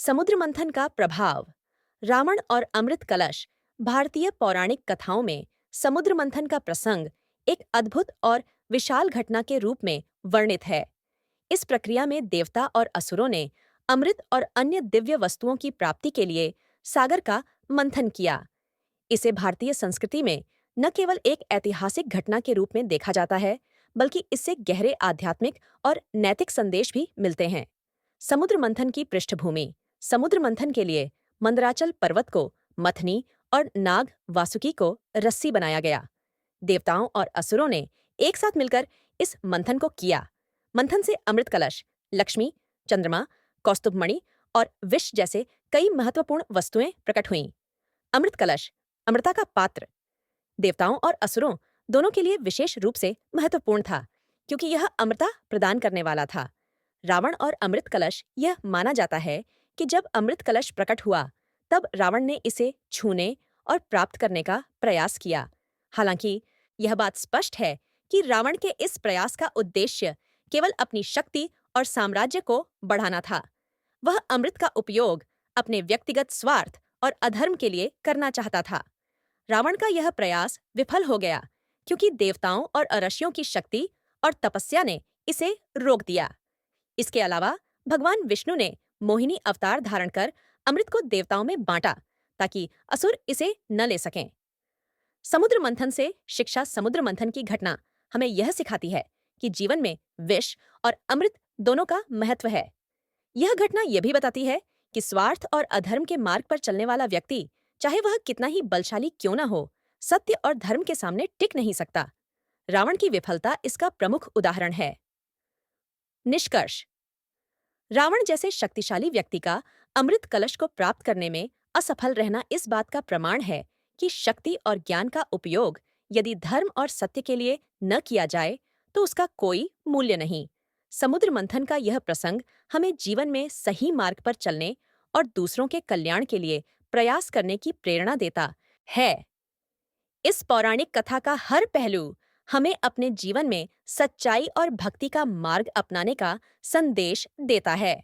समुद्र मंथन का प्रभाव। रावण और अमृत कलश भारतीय पौराणिक कथाओं में समुद्र मंथन का प्रसंग एक अद्भुत और विशाल घटना के रूप में वर्णित है। इस प्रक्रिया में देवता और असुरों ने अमृत और अन्य दिव्य वस्तुओं की प्राप्ति के लिए सागर का मंथन किया। इसे भारतीय संस्कृति में न केवल एक ऐतिहासिक घटना के रूप में देखा जाता है, बल्कि इससे गहरे आध्यात्मिक और नैतिक संदेश भी मिलते हैं। समुद्र मंथन की पृष्ठभूमि। समुद्र मंथन के लिए मंदराचल पर्वत को मथनी और नाग वासुकी को रस्सी बनाया गया। देवताओं और असुरों ने एक साथ मिलकर इस मंथन को किया। मंथन से अमृत कलश, लक्ष्मी, चंद्रमा, कौस्तुभमणि और विष जैसे कई महत्वपूर्ण वस्तुएं प्रकट हुईं। अमृत कलश, अमृता का पात्र, देवताओं और असुरों दोनों के लिए विशेष रूप से महत्वपूर्ण था, क्योंकि यह अमृता प्रदान करने वाला था। रावण और अमृत कलश, यह माना जाता है कि जब अमृत कलश प्रकट हुआ, तब रावण ने इसे छूने और प्राप्त करने का प्रयास किया। हालांकि यह बात स्पष्ट है कि रावण के इस प्रयास का उद्देश्य केवल अपनी शक्ति और साम्राज्य को बढ़ाना था। वह अमृत का उपयोग अपने व्यक्तिगत स्वार्थ और अधर्म के लिए करना चाहता था। रावण का यह प्रयास विफल हो गया, क्योंकि देवताओं और अरशियों की शक्ति और तपस्या ने इसे रोक दिया। इसके अलावा भगवान विष्णु ने मोहिनी अवतार धारण कर अमृत को देवताओं में बांटा, ताकि असुर इसे न ले सकें। समुद्र मंथन से शिक्षा। समुद्र मंथन की घटना हमें यह सिखाती है कि जीवन में विष और अमृत दोनों का महत्व है। यह घटना यह भी बताती है कि स्वार्थ और अधर्म के मार्ग पर चलने वाला व्यक्ति, चाहे वह कितना ही बलशाली क्यों न हो, सत्य और धर्म के सामने टिक नहीं सकता। रावण की विफलता इसका प्रमुख उदाहरण है। निष्कर्ष। रावण जैसे शक्तिशाली व्यक्ति का अमृत कलश को प्राप्त करने में असफल रहना इस बात का प्रमाण है कि शक्ति और ज्ञान का उपयोग यदि धर्म और सत्य के लिए न किया जाए तो उसका कोई मूल्य नहीं। समुद्र मंथन का यह प्रसंग हमें जीवन में सही मार्ग पर चलने और दूसरों के कल्याण के लिए प्रयास करने की प्रेरणा देता है। इस पौराणिक कथा का हर पहलू हमें अपने जीवन में सच्चाई और भक्ति का मार्ग अपनाने का संदेश देता है।